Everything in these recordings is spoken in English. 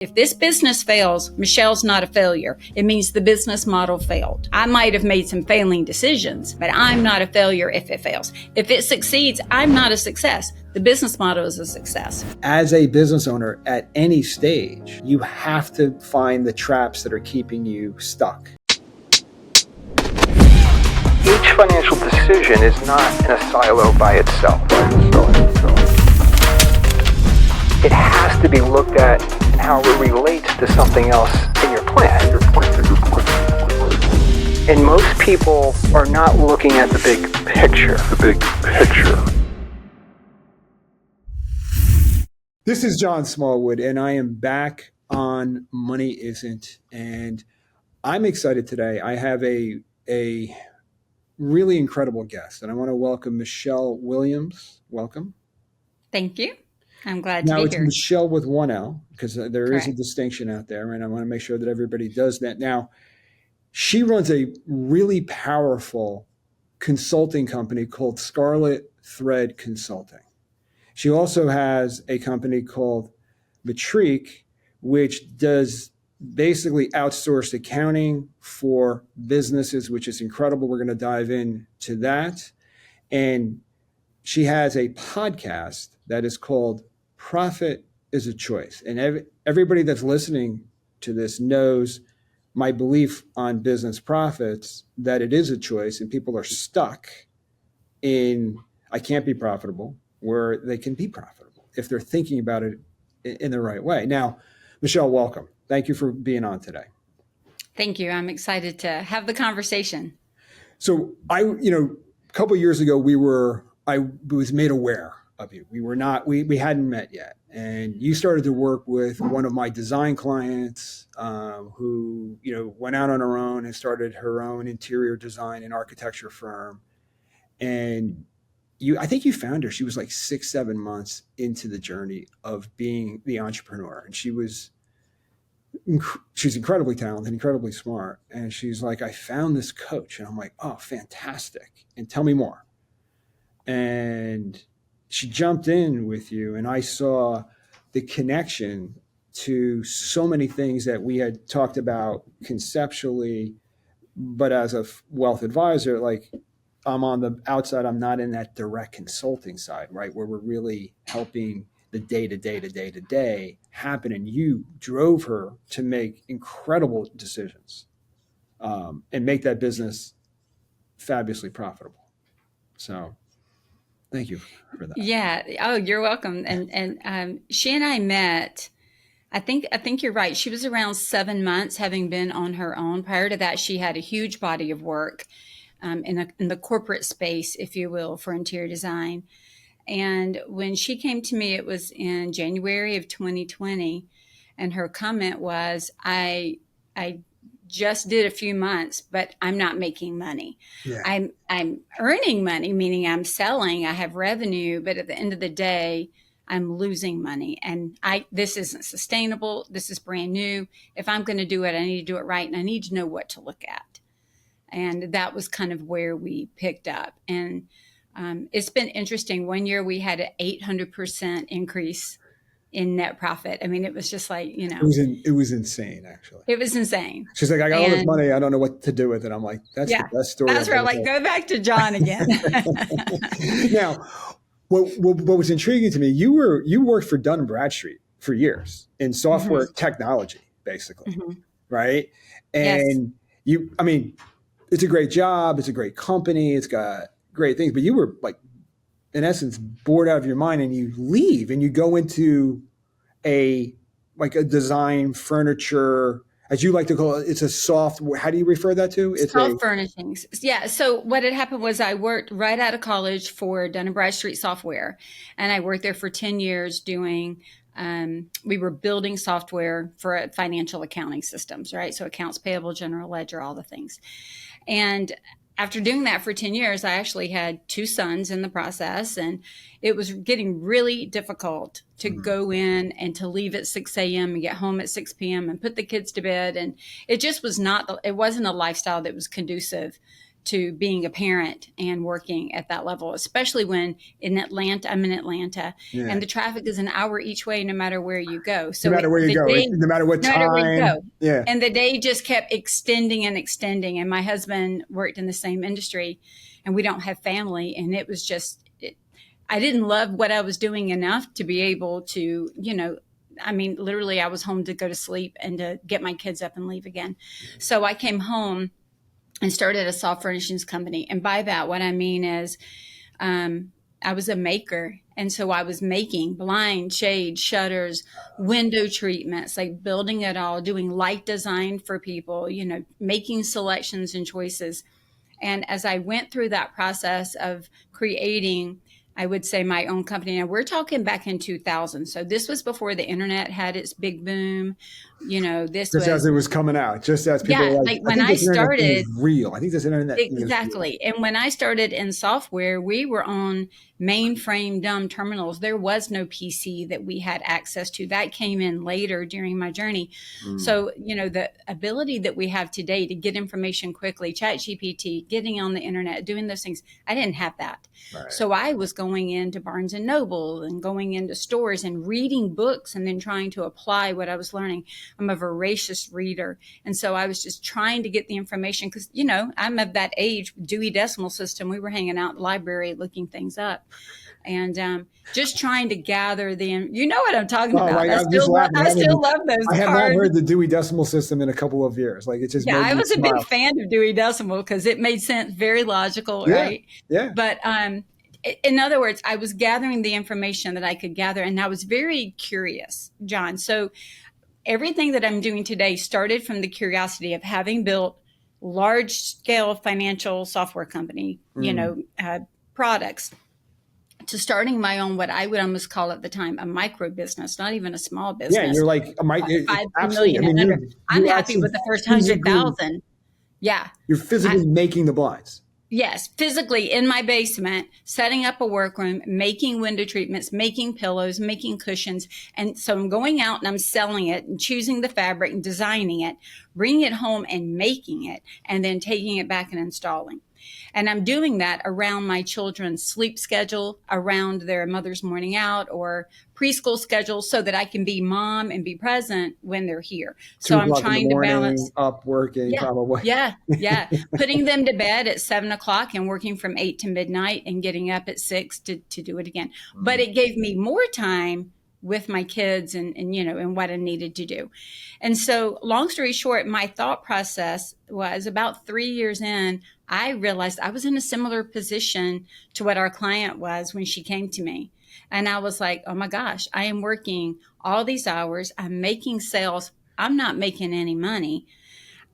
If this business fails, Michelle's not a failure. It means the business model failed. I might have made some failing decisions, but I'm not a failure if it fails. If it succeeds, I'm not a success. The business model is a success. As a business owner at any stage, you have to find the traps that are keeping you stuck. Each financial decision is not in a silo by itself. It has to be looked at and how it relates to something else in your plan. And most people are not looking at the big picture. This is John Smallwood, and I am back on Money Isn't. And I'm excited today. I have a really incredible guest, and I want to welcome Michele Williams. Welcome. Thank you. I'm glad to be here. Now it's Michele with one L, because there Correct. is a distinction out there, and I want to make sure that everybody does that. Now, she runs a really powerful consulting company called Scarlet Thread Consulting. She also has a company called Metrique, which does basically outsourced accounting for businesses, which is incredible. We're going to dive into that. And she has a podcast that is called Profit is a Choice. And everybody that's listening to this knows my belief on business profits, that it is a choice, and people are stuck in, I can't be profitable, where they can be profitable if they're thinking about it in the right way. Now, Michele, welcome. Thank you for being on today. Thank you. I'm excited to have the conversation. So a couple of years ago, I was made aware of you. We hadn't met yet. And you started to work with one of my design clients who, went out on her own and started her own interior design and architecture firm. And I think you found her. She was like 6-7 months into the journey of being the entrepreneur. And she's incredibly talented, incredibly smart. And she's like, I found this coach. And I'm like, oh, fantastic. And tell me more. And she jumped in with you, and I saw the connection to so many things that we had talked about conceptually, but as a wealth advisor, like I'm on the outside, I'm not in that direct consulting side, right? Where we're really helping the day-to-day happen. And you drove her to make incredible decisions and make that business fabulously profitable. So thank you for that. Yeah. Oh, you're welcome. And she and I met, I think you're right. She was around 7 months having been on her own. Prior to that, she had a huge body of work in the corporate space, if you will, for interior design. And when she came to me, it was in January of 2020. And her comment was, I just did a few months, but I'm not making money. Yeah. I'm earning money, meaning I'm selling, I have revenue, but at the end of the day, I'm losing money. And this isn't sustainable. This is brand new. If I'm going to do it, I need to do it right. And I need to know what to look at. And that was kind of where we picked up. And it's been interesting. One year we had an 800% increase in net profit. I mean, it was just like, It was insane, actually. It was insane. She's like, I got all this money. I don't know what to do with it. I'm like, that's the best story. That's where I'm like, go back to John again. Now, what was intriguing to me, you worked for Dun & Bradstreet for years in software technology, basically, right? And it's a great job. It's a great company. It's got great things, but you were like, in essence, bored out of your mind, and you leave and you go into a design furniture, as you like to call it. It's a soft, how do you refer that to? It's soft furnishings. Yeah. So what had happened was I worked right out of college for Dun & Bradstreet Software, and I worked there for 10 years doing, we were building software for financial accounting systems, right? So accounts payable, general ledger, all the things. And after doing that for 10 years, I actually had 2 sons in the process, and it was getting really difficult to go in and to leave at 6 a.m. and get home at 6 p.m. and put the kids to bed. And it just was it wasn't a lifestyle that was conducive to being a parent and working at that level, especially when I'm in Atlanta, Yeah. and the traffic is an hour each way, no matter where you go. So no matter where you go, no matter what no matter where you time. go. Yeah. And the day just kept extending and extending. And my husband worked in the same industry, and we don't have family. And it was just, I didn't love what I was doing enough to be able to, literally I was home to go to sleep and to get my kids up and leave again. So I came home and started a soft furnishings company. And by that, what I mean is I was a maker. And so I was making blind, shade, shutters, window treatments, like building it all, doing light design for people, making selections and choices. And as I went through that process of creating, I would say, my own company. Now we're talking back in 2000. So this was before the internet had its big boom. This just as it was coming out, just as people were like when I started, real. I think this internet exactly. And when I started in software, we were on mainframe dumb terminals. There was no PC that we had access to. That came in later during my journey. So, the ability that we have today to get information quickly, ChatGPT, getting on the internet, doing those things, I didn't have that. Right. So I was going into Barnes and Noble and going into stores and reading books and then trying to apply what I was learning. I'm a voracious reader. And so I was just trying to get the information because, I'm of that age, Dewey Decimal System. We were hanging out in the library looking things up. And just trying to gather you know what I'm talking about. I still love those I have cards. not heard the Dewey Decimal System in a couple of years. Like, it just I was a big fan of Dewey Decimal because it made sense, very logical, right? Yeah. But in other words, I was gathering the information that I could gather, and I was very curious, John. So everything that I'm doing today started from the curiosity of having built large-scale financial software company, products, to starting my own, what I would almost call at the time a micro business, not even a small business. Yeah, you're like $5 million and under. I'm happy with the first 100,000. Yeah, you're physically making the blinds. Yes, physically in my basement, setting up a workroom, making window treatments, making pillows, making cushions. And so I'm going out and I'm selling it and choosing the fabric and designing it, bringing it home and making it, and then taking it back and installing. And I'm doing that around my children's sleep schedule, around their mother's morning out or preschool schedule, so that I can be mom and be present when they're here. So I'm trying to balance up working, probably. Yeah. Putting them to bed at 7:00 and working from 8 to midnight and getting up at 6 to do it again. But it gave me more time with my kids and what I needed to do. And so long story short, my thought process was about 3 years in, I realized I was in a similar position to what our client was when she came to me. And I was like, oh my gosh, I am working all these hours. I'm making sales. I'm not making any money.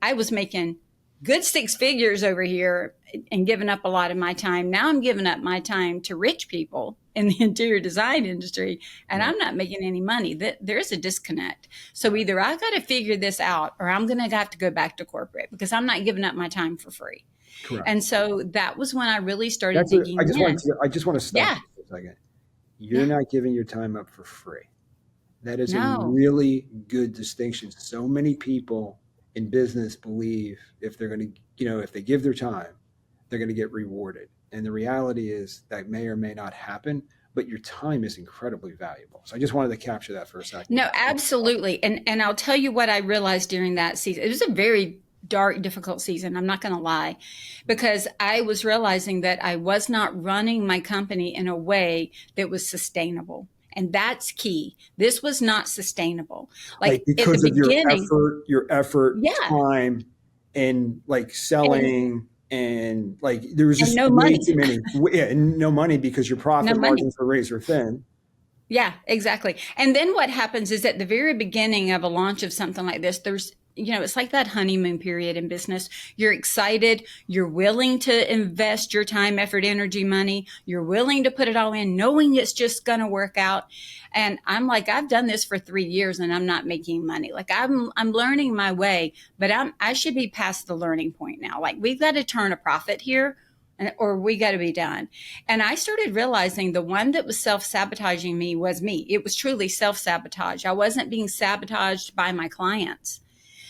I was making good 6 figures over here and giving up a lot of my time. Now I'm giving up my time to rich people in the interior design industry, and I'm not making any money. There's a disconnect. So either I got to figure this out, or I'm going to have to go back to corporate because I'm not giving up my time for free. Correct. And so that was when I really started digging in. I just want to stop for a second. You're not giving your time up for free. That is a really good distinction. So many people in business believe if they're going to, if they give their time, they're going to get rewarded. And the reality is that may or may not happen, but your time is incredibly valuable. So I just wanted to capture that for a second. No, absolutely. And I'll tell you what I realized during that season. It was a very dark, difficult season. I'm not going to lie, because I was realizing that I was not running my company in a way that was sustainable. And that's key. This was not sustainable. Like because at the beginning, your effort, time, and like selling, and like there was just no money. Too many. And no money because your profit margins were razor thin. Yeah, exactly. And then what happens is at the very beginning of a launch of something like this, there's it's like that honeymoon period in business. You're excited. You're willing to invest your time, effort, energy, money. You're willing to put it all in, knowing it's just going to work out. And I'm like, I've done this for 3 years and I'm not making money. Like I'm learning my way, but I should be past the learning point now. Like we've got to turn a profit here, or we got to be done. And I started realizing the one that was self-sabotaging me was me. It was truly self-sabotage. I wasn't being sabotaged by my clients.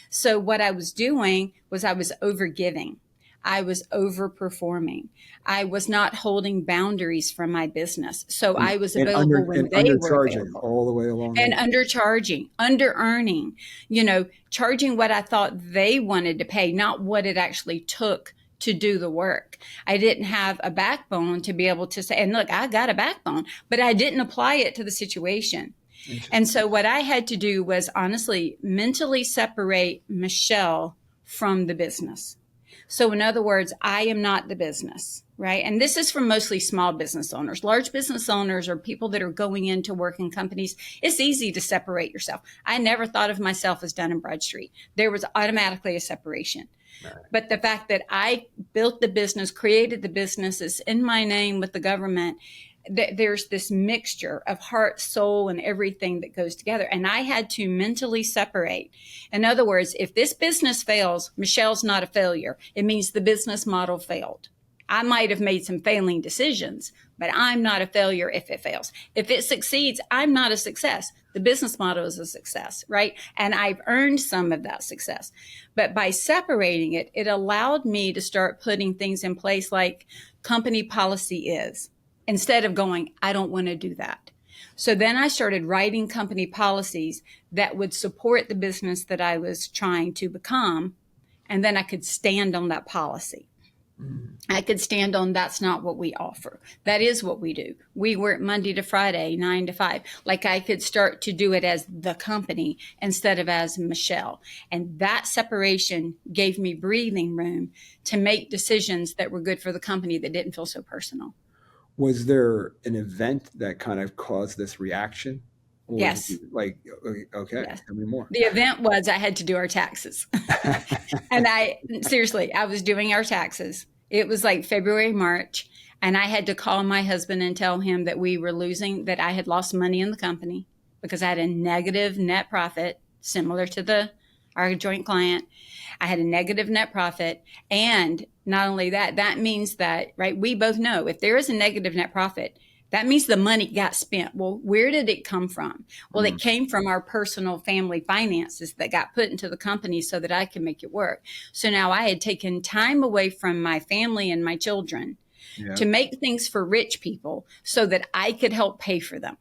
So what I was doing was I was overgiving. I was overperforming. I was not holding boundaries from my business. So I was available when and they were undercharging available. all the way along the And way. undercharging, under earning, charging what I thought they wanted to pay, not what it actually took to do the work. I didn't have a backbone to be able to say, and look, I got a backbone, but I didn't apply it to the situation. And so what I had to do was honestly mentally separate Michele from the business. So in other words, I am not the business, right? And this is for mostly small business owners. Large business owners or people that are going into work in companies, it's easy to separate yourself. I never thought of myself as Dun & Bradstreet. There was automatically a separation. Right. But the fact that I built the business, created the business, it's in my name with the government, there's this mixture of heart, soul, and everything that goes together. And I had to mentally separate. In other words, if this business fails, Michele's not a failure. It means the business model failed. I might have made some failing decisions, but I'm not a failure if it fails. If it succeeds, I'm not a success. The business model is a success, right? And I've earned some of that success. But by separating it, it allowed me to start putting things in place like company policy is, instead of going, I don't want to do that. So then I started writing company policies that would support the business that I was trying to become. And then I could stand on that policy. I could stand on that's not what we offer. That is what we do. We work Monday to Friday, 9 to 5. Like I could start to do it as the company instead of as Michele. And that separation gave me breathing room to make decisions that were good for the company that didn't feel so personal. Was there an event that kind of caused this reaction? Or Yes. Like, okay, Yes. tell me more. The event was I had to do our taxes. And I was doing our taxes. It was like February, March. And I had to call my husband and tell him that we were losing, that I had lost money in the company because I had a negative net profit, similar to our joint client. I had a negative net profit. And not only that, that means that, right, we both know if there is a negative net profit, that means the money got spent. Well, where did it come from? Well, it came from our personal family finances that got put into the company so that I could make it work. So now I had taken time away from my family and my children to make things for rich people so that I could help pay for them.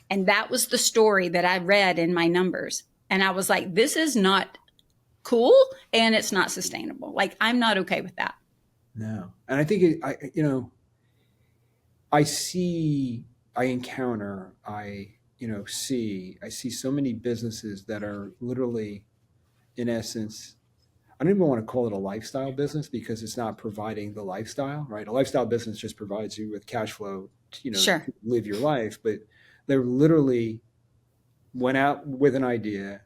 And that was the story that I read in my numbers. And I was like, this is not cool and it's not sustainable. Like, I'm not okay with that. No. And I think, I see so many businesses that are literally, in essence, I don't even want to call it a lifestyle business because it's not providing the lifestyle, right? A lifestyle business just provides you with cash flow, Sure. to live your life. But they literally went out with an idea,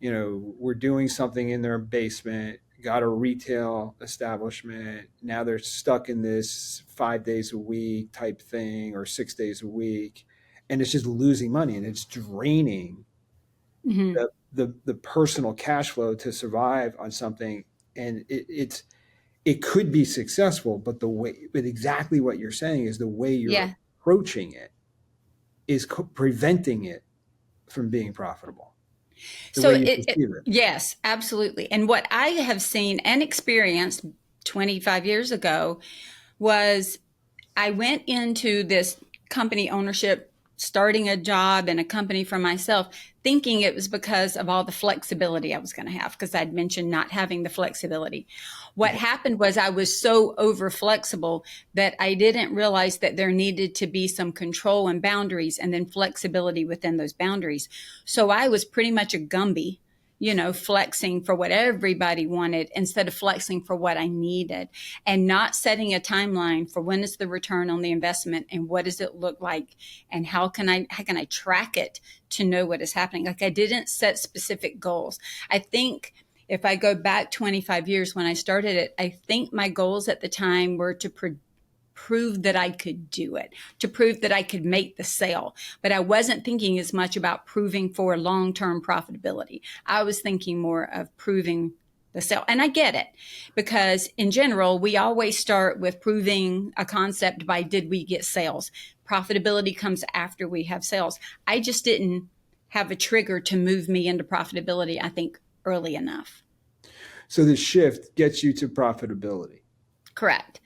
were doing something in their basement, got a retail establishment. Now they're stuck in this 5 days a week type thing or 6 days a week. And it's just losing money and it's draining the personal cash flow to survive on something. And it could be successful, but exactly what you're saying is the way you're approaching it is preventing it from being profitable. So yes, absolutely. And what I have seen and experienced 25 years ago was I went into this company ownership, starting a job and a company for myself, thinking it was because of all the flexibility I was going to have, because I'd mentioned not having the flexibility. What happened was I was so over flexible that I didn't realize that there needed to be some control and boundaries and then flexibility within those boundaries. So I was pretty much a Gumby, flexing for what everybody wanted instead of flexing for what I needed, and not setting a timeline for when is the return on the investment and what does it look like and how can I track it to know what is happening. Like, I didn't set specific goals. I think if I go back 25 years when I started it, I think my goals at the time were to prove that I could do it, to prove that I could make the sale. But I wasn't thinking as much about proving for long-term profitability. I was thinking more of proving the sale. And I get it, because in general, we always start with proving a concept by did we get sales? Profitability comes after we have sales. I just didn't have a trigger to move me into profitability, I think, early enough. So the shift gets you to profitability. Correct.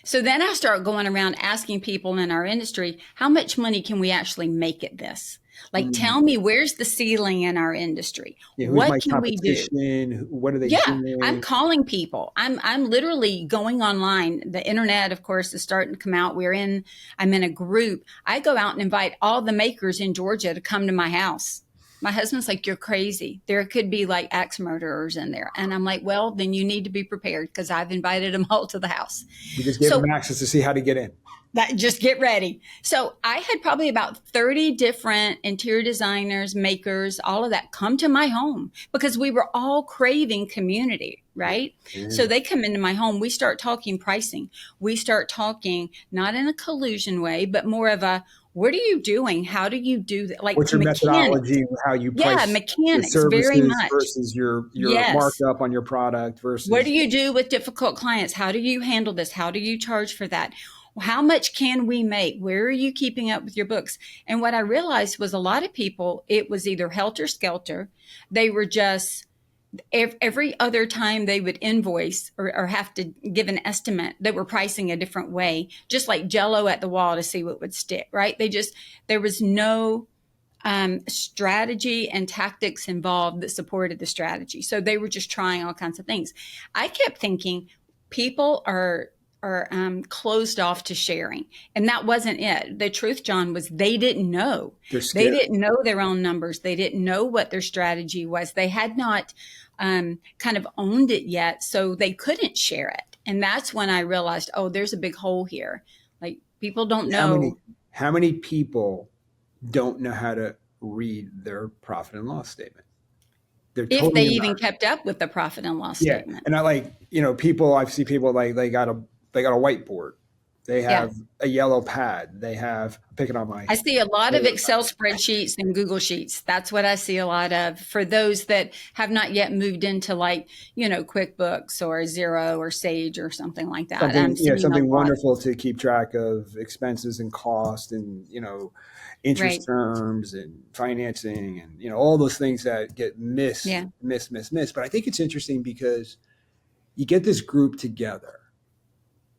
So then I start going around asking people in our industry, how much money can we actually make at this? Like, tell me, where's the ceiling in our industry? Yeah, who's my What can we do? competition? What are they Yeah, I'm doing? calling people. I'm literally going online. The internet, of course, is starting to come out. I'm in a group. I go out and invite all the makers in Georgia to come to my house. My husband's like, you're crazy. There could be like axe murderers in there. And I'm like, well, then you need to be prepared because I've invited them all to the house. You just gave them access to see how to get in. Just get ready. So I had probably about 30 different interior designers, makers, all of that come to my home because we were all craving community, right? Yeah. So they come into my home. We start talking pricing. We start talking not in a collusion way, but more of a, what are you doing? How do you do that? Like, what's your methodology? How you price mechanics, your services very much. Versus your Yes. markup on your product versus what do you do with difficult clients? How do you handle this? How do you charge for that? How much can we make? Where are you keeping up with your books? And what I realized was a lot of people, it was either helter skelter. They were just, every other time they would invoice or have to give an estimate, they were pricing a different way, just like Jell-O at the wall to see what would stick, right? There was no strategy and tactics involved that supported the strategy. So they were just trying all kinds of things. I kept thinking people are closed off to sharing. And that wasn't it. The truth, John, was they didn't know. They didn't know their own numbers. They didn't know what their strategy was. They had not kind of owned it yet, so they couldn't share it. And that's when I realized, oh, there's a big hole here. Like, people don't know. How many people don't know how to read their profit and loss statement? If they even kept up with the profit and loss statement. And I see people like they got a whiteboard. They have a yellow pad. They have, I see a lot of Excel spreadsheets and Google Sheets. That's what I see a lot of for those that have not yet moved into QuickBooks or Xero or Sage or something like that. Something wonderful to keep track of expenses and cost and, interest terms and financing and, all those things that get missed. But I think it's interesting because you get this group together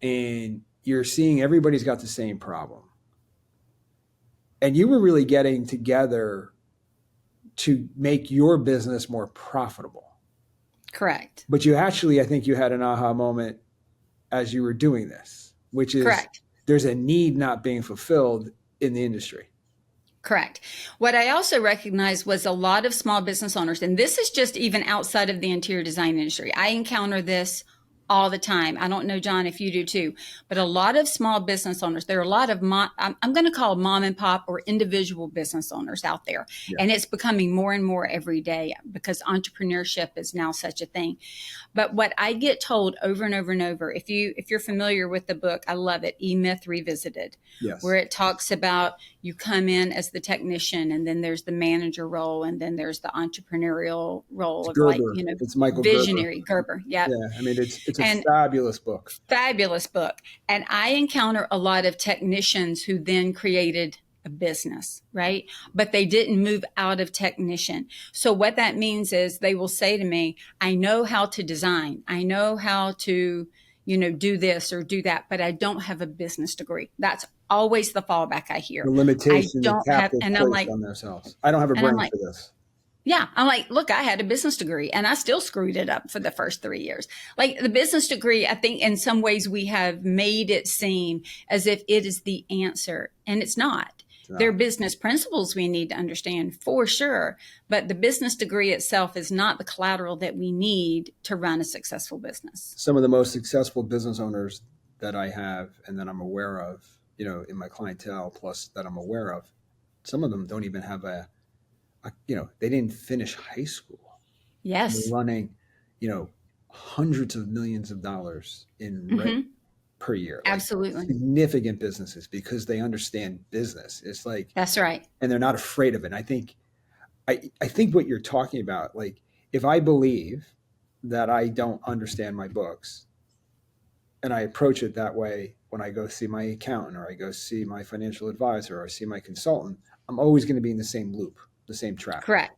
and you're seeing everybody's got the same problem. And you were really getting together to make your business more profitable. Correct. But you actually, I think you had an aha moment as you were doing this, which is correct. There's a need not being fulfilled in the industry. Correct. What I also recognized was a lot of small business owners, and this is just even outside of the interior design industry. I encounter this all the time. I don't know, John, if you do too, but a lot of small business owners, there are a lot of, I'm going to call mom and pop or individual business owners out there. Yeah. And it's becoming more and more every day because entrepreneurship is now such a thing. But what I get told over and over and over, if you're familiar with the book, I love it, E-Myth Revisited, where it talks about you come in as the technician and then there's the manager role and then there's the entrepreneurial role of Gerber. It's Michael visionary Gerber. Yeah. I mean, it's a fabulous book. Fabulous book. And I encounter a lot of technicians who then created a business, right? But they didn't move out of technician. So what that means is they will say to me, I know how to design. I know how to, do this or do that, but I don't have a business degree. That's always the fallback I hear. The limitation that capitalists place on themselves. I don't have a brain for this. Yeah. I'm like, look, I had a business degree and I still screwed it up for the first 3 years. Like the business degree, I think in some ways we have made it seem as if it is the answer, and it's not. There are business principles we need to understand for sure, but the business degree itself is not the collateral that we need to run a successful business. Some of the most successful business owners that I have and that I'm aware of, in my clientele, plus that I'm aware of, some of them don't even have they didn't finish high school. Yes. They're running, hundreds of millions of dollars in rent per year. Absolutely. Significant businesses because they understand business. It's like, that's right. And they're not afraid of it. And I think what you're talking about, like if I believe that I don't understand my books and I approach it that way when I go see my accountant or I go see my financial advisor or I see my consultant, I'm always going to be in the same loop, the same trap. Correct.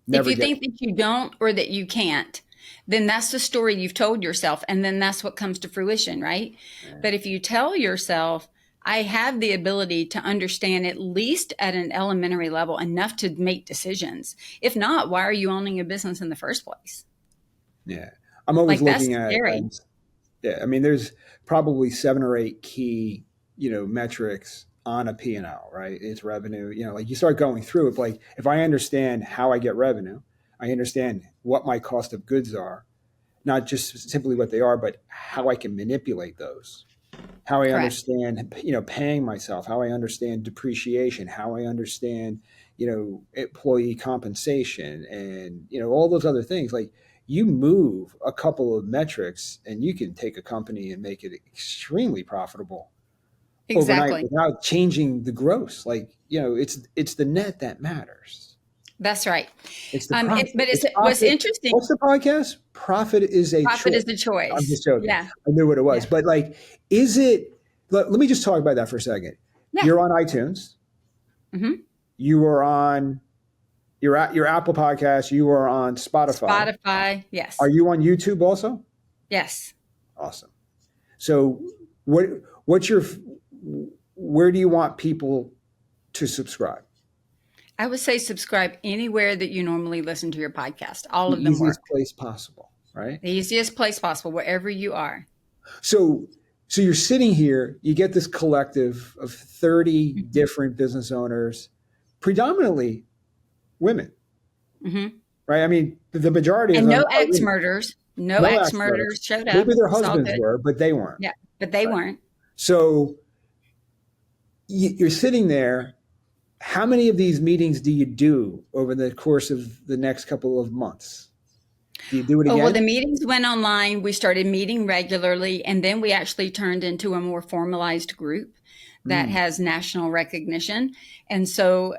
If you think that you don't or that you can't, then that's the story you've told yourself. And then that's what comes to fruition, right? But if you tell yourself, I have the ability to understand at least at an elementary level enough to make decisions. If not, why are you owning a business in the first place? Yeah. I'm always Like, that's looking at, scary. yeah, I mean, there's probably 7 or 8 key, metrics on a P&L, right? It's revenue, like you start going through it. Like if I understand how I get revenue, I understand what my cost of goods are, not just simply what they are, but how I can manipulate those, how I Correct. understand, paying myself, how I understand depreciation, how I understand, employee compensation and, all those other things. Like you move a couple of metrics and you can take a company and make it extremely profitable overnight Exactly. without changing the gross. Like, it's the net that matters. That's right. It's the profit. But It's what's profit. interesting, What's the podcast? Profit is a profit choice. is the I'm choice. just joking. Yeah. I knew what it was. Yeah. But like, is it, let me just talk about that for a second. Yeah. You're on iTunes. Mm-hmm. You are on your Apple podcast. You are on Spotify. Spotify. Yes. Are you on YouTube also? Yes. Awesome. So what's where do you want people to subscribe? I would say subscribe anywhere that you normally listen to your podcast. All The of them easiest work. place possible, right? The easiest place possible, wherever you are. So you're sitting here, you get this collective of 30 different business owners, predominantly women, Mm-hmm. right? I mean, the majority of And them no are axe women. murders. No No axe axe murders. murders showed up. Maybe their It's all husbands good. were, but they weren't. Yeah, but they Right. weren't. So you're sitting there. How many of these meetings do you do over the course of the next couple of months? Do you do it Oh, again? well, the meetings went online. We started meeting regularly, and then we actually turned into a more formalized group that has national recognition. And so,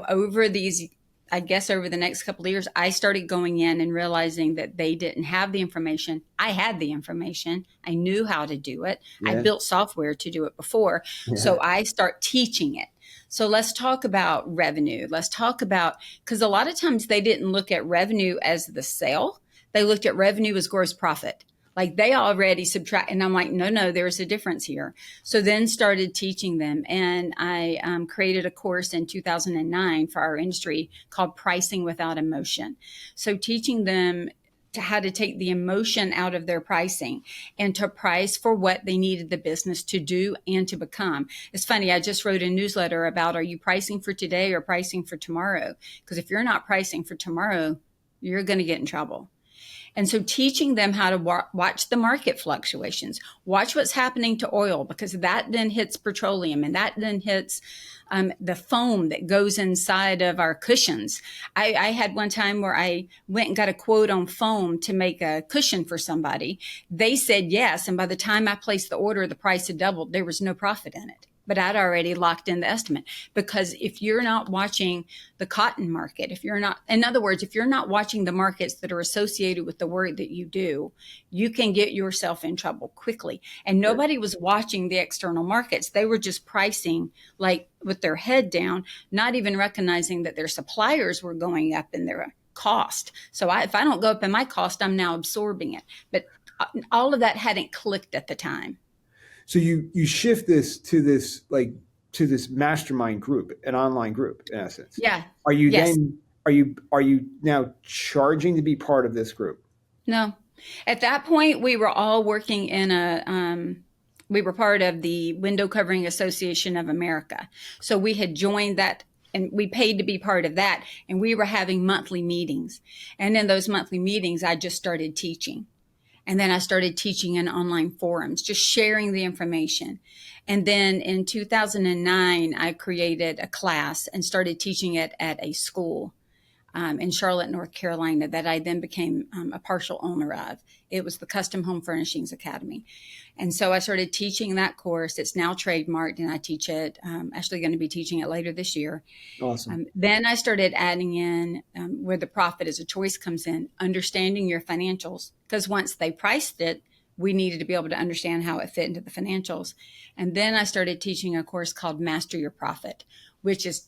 over the next couple of years, I started going in and realizing that they didn't have the information. I had the information. I knew how to do it. I Yeah. built software to do it before. Yeah. So I start teaching it. So let's talk about revenue. Let's talk about, because a lot of times they didn't look at revenue as the sale. They looked at revenue as gross profit. Like they already subtract. And I'm like, no, there's a difference here. So then started teaching them. And I created a course in 2009 for our industry called Pricing Without Emotion. So teaching them to how to take the emotion out of their pricing and to price for what they needed the business to do and to become. It's funny. I just wrote a newsletter about, are you pricing for today or pricing for tomorrow? Because if you're not pricing for tomorrow, you're going to get in trouble. And so teaching them how to watch the market fluctuations, watch what's happening to oil, because that then hits petroleum and that then hits the foam that goes inside of our cushions. I had one time where I went and got a quote on foam to make a cushion for somebody. They said yes. And by the time I placed the order, the price had doubled. There was no profit in it. But I'd already locked in the estimate, because if you're not watching the cotton market, in other words, if you're not watching the markets that are associated with the work that you do, you can get yourself in trouble quickly. And nobody was watching the external markets. They were just pricing like with their head down, not even recognizing that their suppliers were going up in their cost. So if I don't go up in my cost, I'm now absorbing it. But all of that hadn't clicked at the time. So you shift this to this mastermind group, an online group in essence. Yeah. Are you Yes. then are you now charging to be part of this group? No. At that point, we were all working in we were part of the Window Covering Association of America. So we had joined that and we paid to be part of that. And we were having monthly meetings. And in those monthly meetings, I just started teaching. And then I started teaching in online forums, just sharing the information. And then in 2009, I created a class and started teaching it at a school in Charlotte, North Carolina, that I then became a partial owner of. It was the Custom Home Furnishings Academy. And so I started teaching that course. It's now trademarked, and I teach it, actually going to be teaching it later this year. Awesome. Then I started adding in where the profit as a choice comes in, understanding your financials. Because once they priced it, we needed to be able to understand how it fit into the financials. And then I started teaching a course called Master Your Profit, which is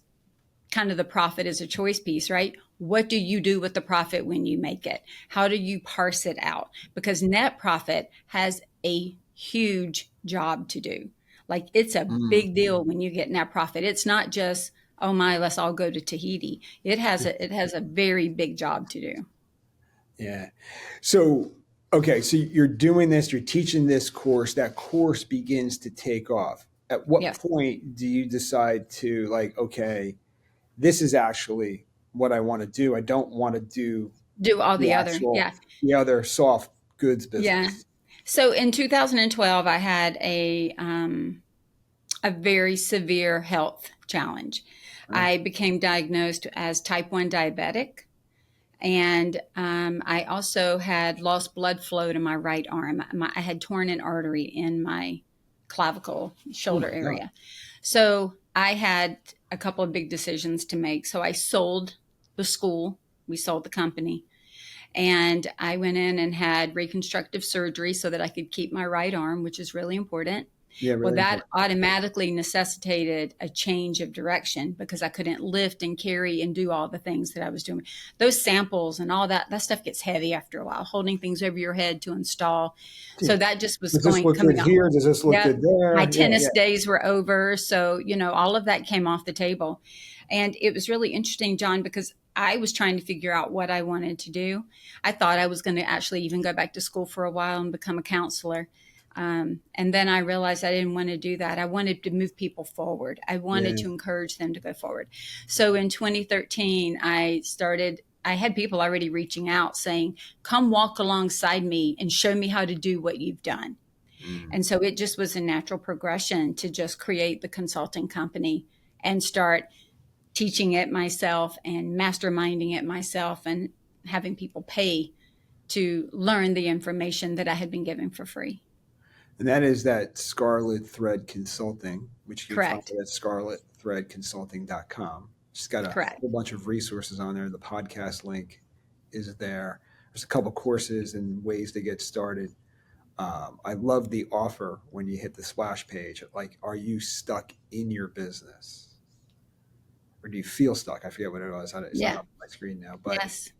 kind of the profit as a choice piece, right? what do you do with the profit when you make it? How do you parse it out? Because net profit has a huge job to do. Like, it's a Mm. big deal when you get net profit. It's not just, oh my, let's all go to Tahiti. It has a very big job to do. Yeah. So, okay, so you're doing this, you're teaching this course, that course begins to take off. At what Yes. point do you decide to, like, okay, this is actually what I want to do? I don't want to do Do all the the other. actual, Yeah. the other soft goods Yeah. business. So in 2012, I had a very severe health challenge. Uh, I became diagnosed as type 1 diabetic. And I also had lost blood flow to my right arm. I had torn an artery in my clavicle, oh shoulder my God. area. So I had a couple of big decisions to make. So I sold the school, we sold the company, and I went in and had reconstructive surgery so that I could keep my right arm, which is really important. Yeah, Well, really that important. automatically necessitated a change of direction because I couldn't lift and carry and do all the things that I was doing. Those samples and all that stuff gets heavy after a while, holding things over your head to install. So Yeah. that just was Does this look good coming up. here? Does this look Yep. good My there? Yeah, tennis yeah. days were over. So, all of that came off the table. And it was really interesting, John, because I was trying to figure out what I wanted to do. I thought I was going to actually even go back to school for a while and become a counselor. And then I realized I didn't want to do that. I wanted to move people forward. I wanted Yeah. to encourage them to go forward. So in 2013, I had people already reaching out saying, come walk alongside me and show me how to do what you've done. Mm. And so it just was a natural progression to just create the consulting company and start teaching it myself and masterminding it myself and having people pay to learn the information that I had been given for free. And that is that Scarlet Thread Consulting, which you can find Correct. at scarletthreadconsulting.com. It's got a Correct. whole bunch of resources on there. The podcast link is there. There's a couple courses and ways to get started. I love the offer when you hit the splash page. Like, are you stuck in your business? Or do you feel stuck? I forget what it was. It's not Yeah. on my screen now. But Yes.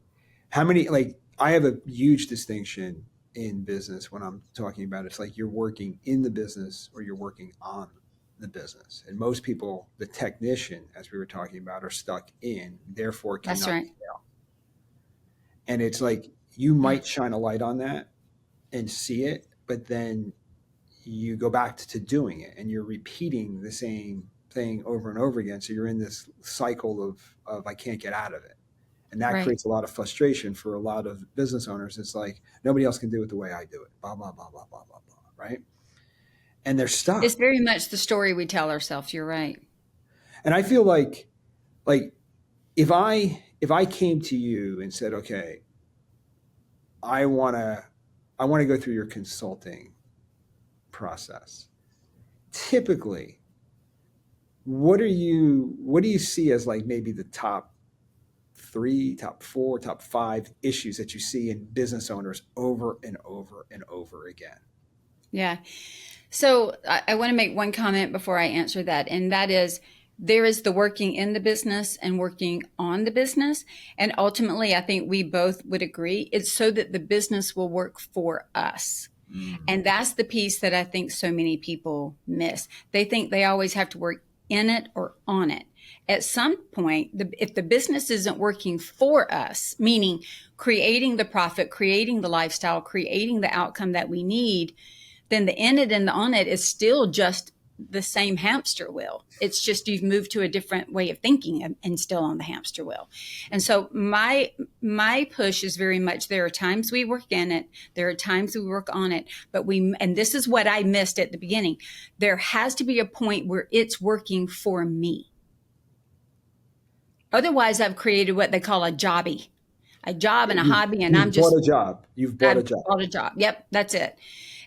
how many, like, I have a huge distinction in business when I'm talking about it. It's like you're working in the business or you're working on the business. And most people, the technician, as we were talking about, are stuck in, therefore That's cannot right. fail. And it's like you might shine a light on that and see it, but then you go back to doing it and you're repeating the same thing over and over again. So you're in this cycle of I can't get out of it. And that Right. creates a lot of frustration for a lot of business owners. It's like nobody else can do it the way I do it. Blah, blah, blah, blah, blah, blah, blah. Right. And they're It's stuck. very much the story we tell ourselves. You're right. And I feel like if I came to you and said, okay, I wanna go through your consulting process, typically what do you see as like maybe the top 3, top 4, top 5 issues that you see in business owners over and over and over again? Yeah. So I want to make one comment before I answer that. And that is, there is the working in the business and working on the business. And ultimately, I think we both would agree it's so that the business will work for us. And that's the piece that I think so many people miss. They think they always have to work in it or on it. At some point, if the business isn't working for us, meaning creating the profit, creating the lifestyle, creating the outcome that we need, then the in it and the on it is still just the same hamster wheel. It's just you've moved to a different way of thinking and still on the hamster wheel. And so my push is very much there are times we work in it, there are times we work on it, but and this is what I missed at the beginning. There has to be a point where it's working for me. Otherwise, I've created what they call a job and a hobby, and You've bought a job. You've bought a I've job. bought a job. Yep, that's it.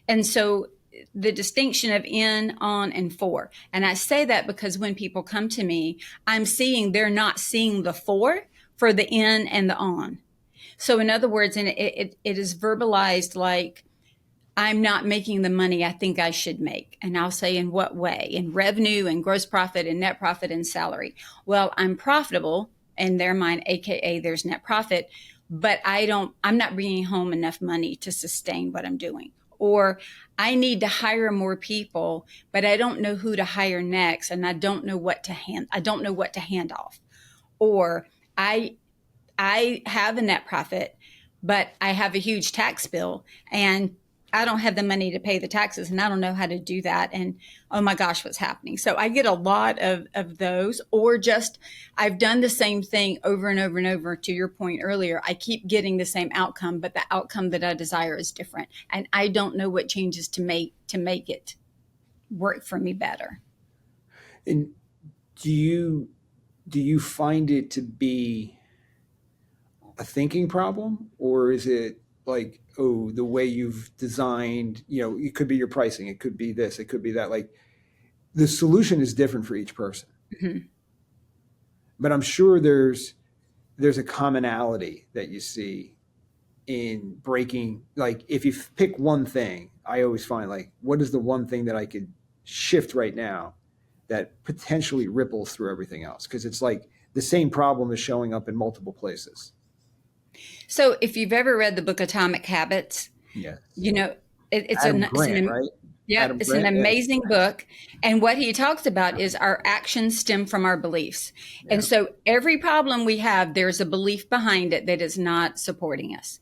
And so the distinction of in, on, and for. And I say that because when people come to me, I'm seeing they're not seeing the for the in and the on. So in other words, and it is verbalized like, I'm not making the money I think I should make. And I'll say, in what way? In revenue and gross profit and net profit and salary. Well, I'm profitable in their mind, AKA there's net profit, but I'm not bringing home enough money to sustain what I'm doing. Or I need to hire more people, but I don't know who to hire next. And I don't know what to hand off. Or I have a net profit, but I have a huge tax bill and I don't have the money to pay the taxes and I don't know how to do that. And oh my gosh, what's happening? So I get a lot of those, or just I've done the same thing over and over and over. To your point earlier, I keep getting the same outcome, but the outcome that I desire is different. And I don't know what changes to make it work for me better. And do you find it to be a thinking problem, or is it like, oh, the way you've designed, it could be your pricing, it could be this, it could be that, like the solution is different for each person. Mm-hmm. But I'm sure there's a commonality that you see in breaking, like if you pick one thing, I always find like, what is the one thing that I could shift right now that potentially ripples through everything else? Because it's like the same problem is showing up in multiple places. So if you've ever read the book Atomic Habits, Yes. it's Adam Grant, right? Yeah, Adam it's Grant, an amazing book. And what he talks about is our actions stem from our beliefs. Yeah. And so every problem we have, there's a belief behind it that is not supporting us.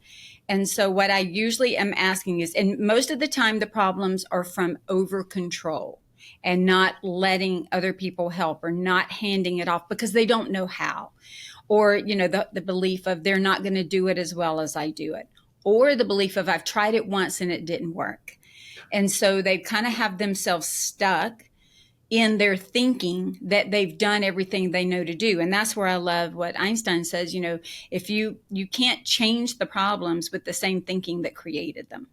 And so what I usually am asking is, and most of the time the problems are from over control and not letting other people help or not handing it off because they don't know how. Or, the belief of they're not going to do it as well as I do it. Or the belief of I've tried it once and it didn't work. And so they kind of have themselves stuck in their thinking that they've done everything they know to do. And that's where I love what Einstein says, if you can't change the problems with the same thinking that created them.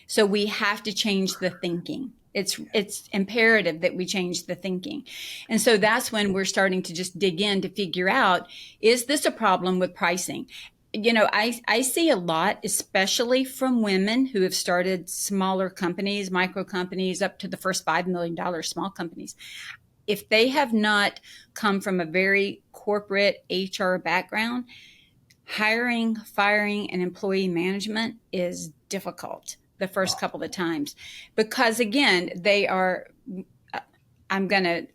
So we have to change the thinking. It's imperative that we change the thinking. And so that's when we're starting to just dig in to figure out, is this a problem with pricing? I see a lot, especially from women who have started smaller companies, micro companies, up to the first $5 million small companies. If they have not come from a very corporate HR background, hiring, firing, and employee management is difficult the first couple of times, because again, they are, I'm going to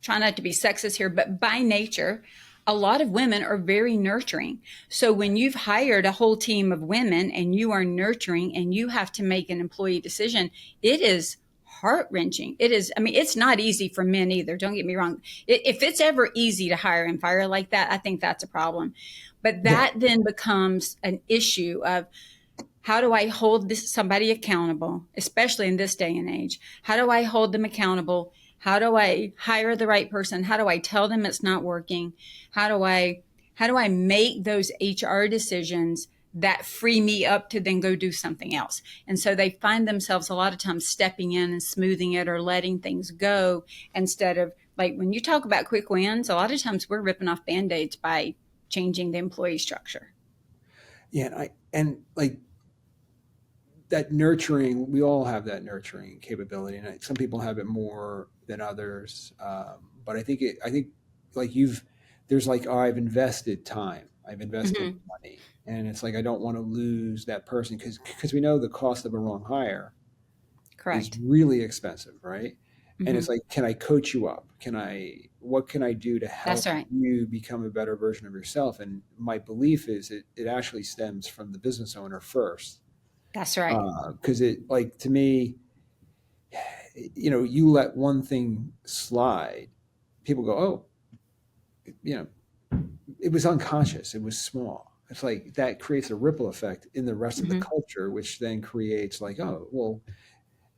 try not to be sexist here, but by nature, a lot of women are very nurturing. So when you've hired a whole team of women and you are nurturing and you have to make an employee decision, it is heart-wrenching. It's not easy for men either. Don't get me wrong. If it's ever easy to hire and fire like that, I think that's a problem. But that then becomes an issue of, how do I hold somebody accountable, especially in this day and age? How do I hold them accountable? How do I hire the right person? How do I tell them it's not working? How do I make those HR decisions that free me up to then go do something else? And so they find themselves a lot of times stepping in and smoothing it or letting things go, instead of, like, when you talk about quick wins, a lot of times we're ripping off Band-Aids by changing the employee structure. Yeah. And that nurturing, we all have that nurturing capability, and some people have it more than others. But I think like there's like, oh, I've invested time, I've invested money, and it's like, I don't want to lose that person because we know the cost of a wrong hire is really expensive, right? And it's like, can I coach you up? What can I do to help you become a better version of yourself? And my belief is it actually stems from the business owner first. That's right. Because to me, you let one thing slide, people go, oh, it was unconscious, it was small. It's like that creates a ripple effect in the rest of the culture, which then creates like, oh, well,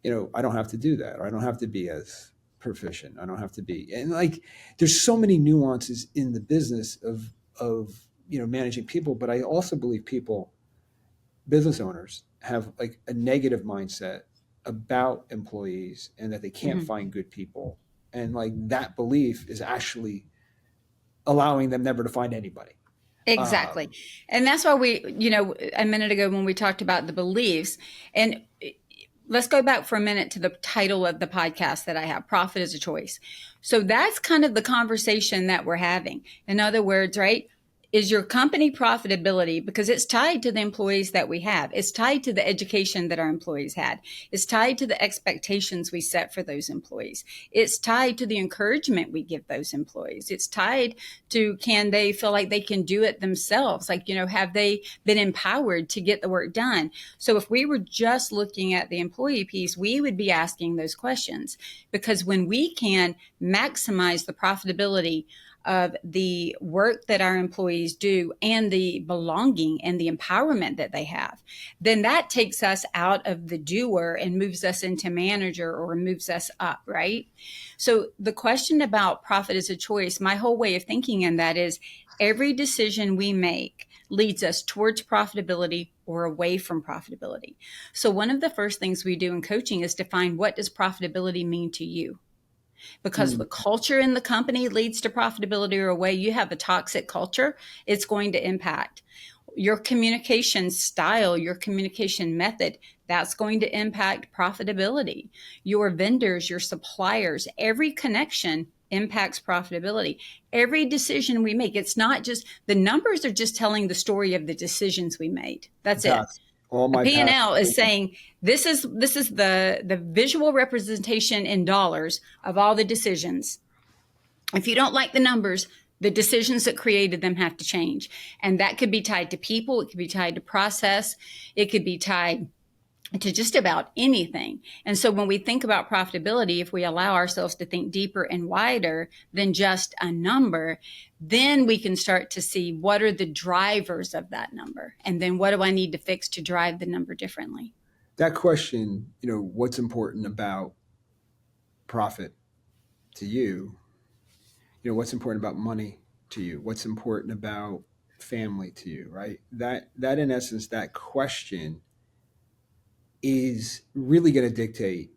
I don't have to do that, or I don't have to be as proficient. I don't have to be, and like, there's so many nuances in the business of managing people. But I also believe business owners have like a negative mindset about employees and that they can't find good people. And like that belief is actually allowing them never to find anybody. Exactly. And that's why a minute ago when we talked about the beliefs, and let's go back for a minute to the title of the podcast that I have, Profit is a Choice. So that's kind of the conversation that we're having. In other words, right? Is your company profitability, because it's tied to the employees that we have. It's tied to the education that our employees had. It's tied to the expectations we set for those employees. It's tied to the encouragement we give those employees. It's tied to, can they feel like they can do it themselves? Like, have they been empowered to get the work done? So if we were just looking at the employee piece, we would be asking those questions, because when we can maximize the profitability of the work that our employees do and the belonging and the empowerment that they have, then that takes us out of the doer and moves us into manager or moves us up, right? So the question about profit as a choice, my whole way of thinking in that is every decision we make leads us towards profitability or away from profitability. So one of the first things we do in coaching is define, what does profitability mean to you? Because the culture in the company leads to profitability or away. You have a toxic culture, it's going to impact your communication style, your communication method. That's going to impact profitability. Your vendors, your suppliers, every connection impacts profitability. Every decision we make, it's not just the numbers are just telling the story of the decisions we made. That's it. All my P&L is saying this is the visual representation in dollars of all the decisions. If you don't like the numbers, the decisions that created them have to change. And that could be tied to people. It could be tied to process. It could be tied to just about anything. And so when we think about profitability, if we allow ourselves to think deeper and wider than just a number, then we can start to see what are the drivers of that number. And then what do I need to fix to drive the number differently? That question, what's important about profit to you? What's important about money to you? What's important about family to you, right? That in essence, that question is really going to dictate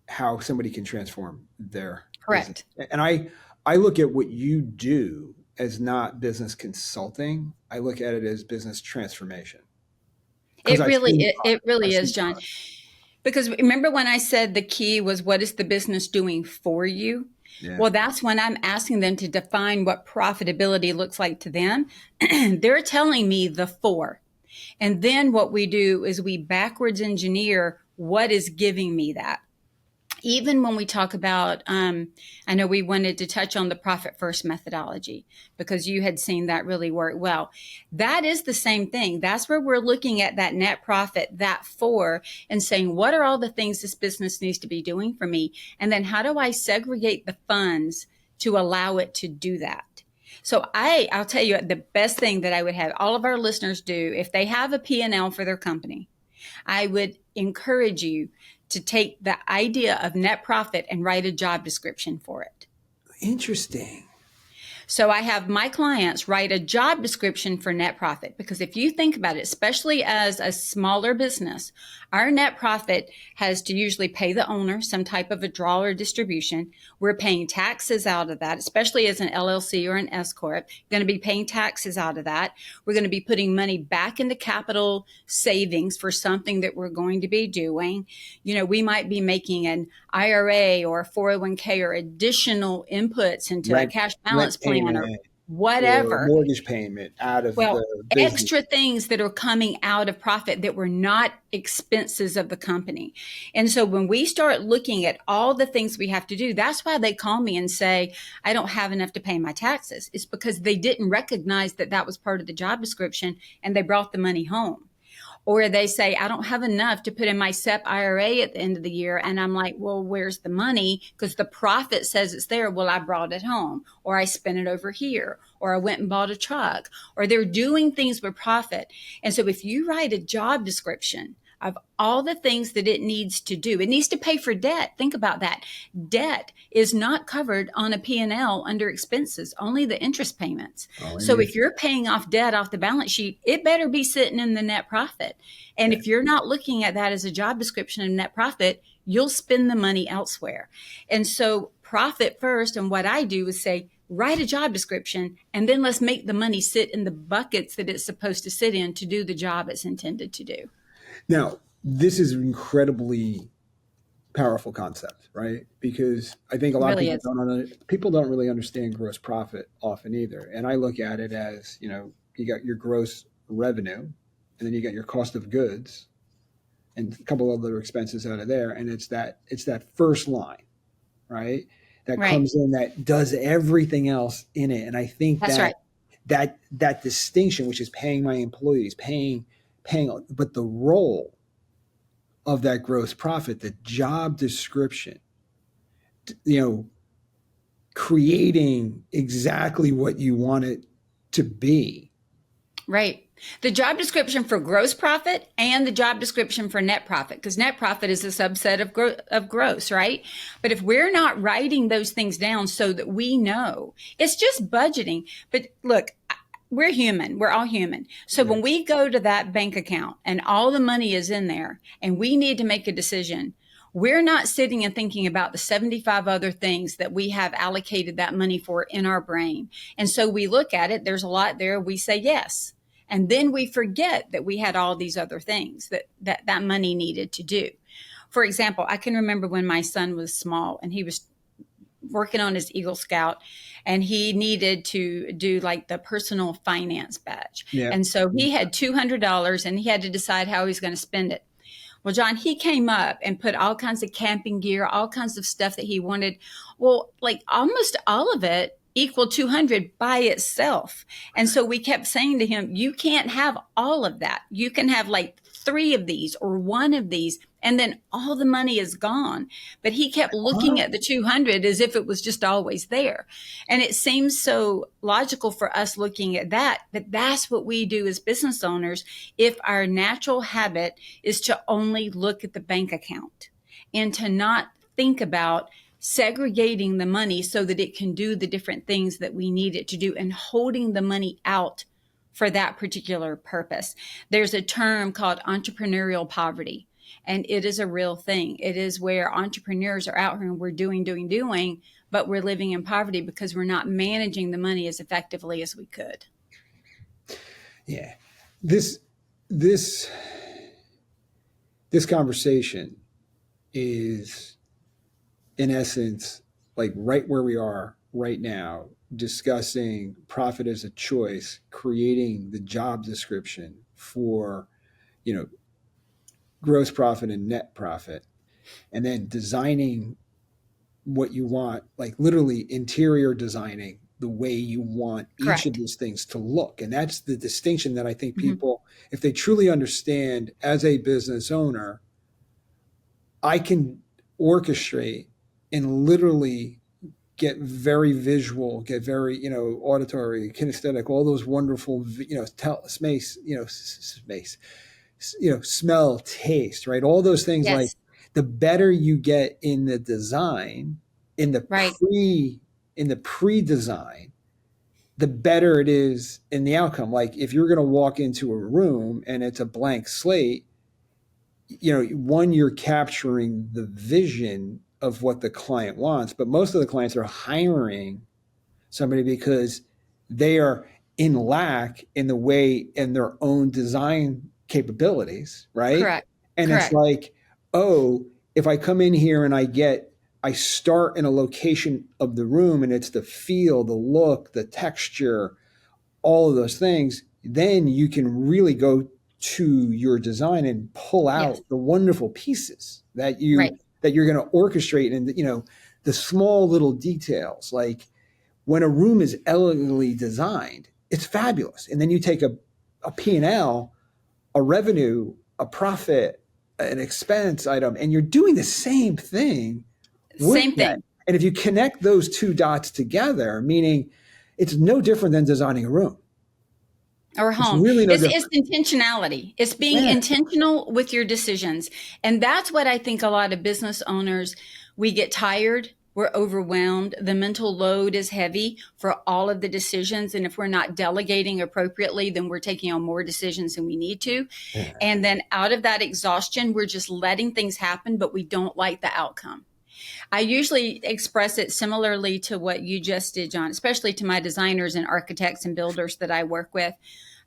how somebody can transform their Correct. business. And I look at what you do as not business consulting. I look at it as business transformation. It really is, John. Because remember when I said the key was, what is the business doing for you? Yeah. Well, that's when I'm asking them to define what profitability looks like to them. They're telling me the for. And then what we do is we backwards engineer what is giving me that. Even when we talk about, I know we wanted to touch on the profit first methodology because you had seen that really work well. That is the same thing. That's where we're looking at that net profit, that for, and saying, what are all the things this business needs to be doing for me? And then how do I segregate the funds to allow it to do that? So I'll tell you the best thing that I would have all of our listeners do, if they have a P&L for their company, I would encourage you to take the idea of net profit and write a job description for it. Interesting. So I have my clients write a job description for net profit, because if you think about it, especially as a smaller business, our net profit has to usually pay the owner some type of a draw or distribution. We're paying taxes out of that, especially as an LLC or an S Corp, going to be paying taxes out of that. We're going to be putting money back into capital savings for something that we're going to be doing. We might be making an IRA or a 401k or additional inputs into a cash balance plan or whatever. Or mortgage payment out of the business. Extra things that are coming out of profit that were not expenses of the company. And so when we start looking at all the things we have to do, that's why they call me and say, I don't have enough to pay my taxes. It's because they didn't recognize that that was part of the job description and they brought the money home. Or they say, I don't have enough to put in my SEP IRA at the end of the year. And I'm like, well, where's the money? Because the profit says it's there. Well, I brought it home, or I spent it over here, or I went and bought a truck, or they're doing things with profit. And so if you write a job description of all the things that it needs to do, it needs to pay for debt. Think about that. Debt is not covered on a P&L under expenses, only the interest payments. So if you're paying off debt off the balance sheet, it better be sitting in the net profit. And if you're not looking at that as a job description of net profit, you'll spend the money elsewhere. And so profit first. And what I do is say, write a job description, and then let's make the money sit in the buckets that it's supposed to sit in to do the job it's intended to do. Now, this is incredibly powerful concept, right? Because I think a It lot of really is. people don't really understand gross profit often either. And I look at it as, you got your gross revenue, and then you got your cost of goods, and a couple other expenses out of there, and it's that first line, right? That Right. comes in, that does everything else in it. And I think That's right. that distinction, which is paying my employees, paying, but the role of that gross profit, the job description, you know, creating exactly what you want it to be. Right. The job description for gross profit and the job description for net profit, because net profit is a subset of gross, right? But if we're not writing those things down so that we know, it's just budgeting. But look, we're human. We're all human. So Yeah. when we go to that bank account and all the money is in there and we need to make a decision, we're not sitting and thinking about the 75 other things that we have allocated that money for in our brain. And so we look at it, there's a lot there, we say yes. And then we forget that we had all these other things that money needed to do. For example, I can remember when my son was small and he was working on his Eagle Scout and he needed to do like the personal finance badge. Yeah. And so he had $200 and he had to decide how he was going to spend it. Well, John, he came up and put all kinds of camping gear, all kinds of stuff that he wanted. Well, like almost all of it equal 200 by itself. And so we kept saying to him, you can't have all of that. You can have like 3 of these or 1 of these, and then all the money is gone. But he kept looking at the 200 as if it was just always there. And it seems so logical for us looking at that, but that's what we do as business owners if our natural habit is to only look at the bank account and to not think about segregating the money so that it can do the different things that we need it to do and holding the money out for that particular purpose. There's a term called entrepreneurial poverty, and it is a real thing. It is where entrepreneurs are out here and we're doing, but we're living in poverty because we're not managing the money as effectively as we could. Yeah. This conversation is, in essence, like right where we are right now, discussing profit as a choice, creating the job description for, gross profit and net profit, and then designing what you want, like literally interior designing the way you want each of Correct. these things to look. And that's the distinction that I think Mm-hmm. people, if they truly understand as a business owner, I can orchestrate and literally get very visual, get very, auditory, kinesthetic, all those wonderful, smell, taste, right? All those things, like Yes. the better you get in the design, in the Right. pre-design, the better it is in the outcome. Like if you're going to walk into a room and it's a blank slate, one, you're capturing the vision of what the client wants, but most of the clients are hiring somebody because they are in lack in the way in their own design capabilities, right? Correct. And it's Correct. like, oh, if I come in here and I start in a location of the room and it's the feel, the look, the texture, all of those things, then you can really go to your design and pull out Yes. the wonderful pieces that Right. you're going to orchestrate. And the small little details, like when a room is elegantly designed, it's fabulous. And then you take a P&L, a revenue, a profit, an expense item, and you're doing the same thing with Same that. thing. And if you connect those 2 dots together, meaning it's no different than designing a room. Or It's home. really no It's different. intentionality. It's being Yeah. intentional with your decisions. And that's what I think a lot of business owners, we get tired. We're overwhelmed. The mental load is heavy for all of the decisions. And if we're not delegating appropriately, then we're taking on more decisions than we need to. Yeah. And then out of that exhaustion, we're just letting things happen, but we don't like the outcome. I usually express it similarly to what you just did, John, especially to my designers and architects and builders that I work with.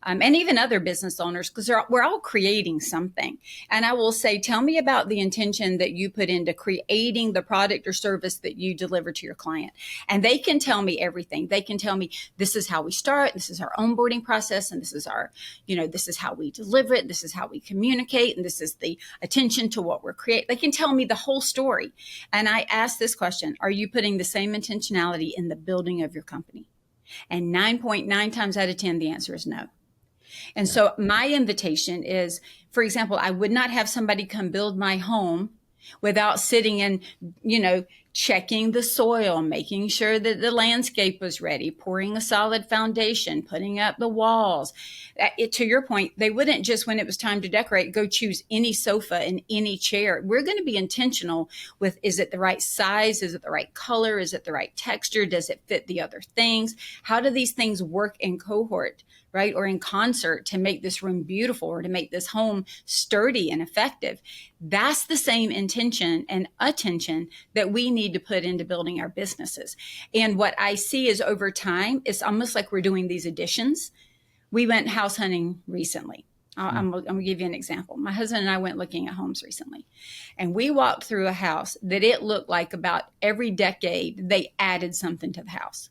and even other business owners, because we're all creating something. And I will say, tell me about the intention that you put into creating the product or service that you deliver to your client. And they can tell me everything. They can tell me, this is how we start, this is our onboarding process, and this is our, this is how we deliver it, this is how we communicate, and this is the attention to what we're creating. They can tell me the whole story. And I ask this question, are you putting the same intentionality in the building of your company? And 9.9 times out of 10, the answer is no. And so my invitation is, for example, I would not have somebody come build my home without sitting and, checking the soil, making sure that the landscape was ready, pouring a solid foundation, putting up the walls. To your point, they wouldn't just, when it was time to decorate, go choose any sofa and any chair. We're going to be intentional with, is it the right size? Is it the right color? Is it the right texture? Does it fit the other things? How do these things work in cohort, right? Or in concert to make this room beautiful or to make this home sturdy and effective? That's the same intention and attention that we need to put into building our businesses. And what I see is over time, it's almost like we're doing these additions. We went house hunting recently. I'm going to give you an example. My husband and I went looking at homes recently, and we walked through a house that it looked like about every decade they added something to the house.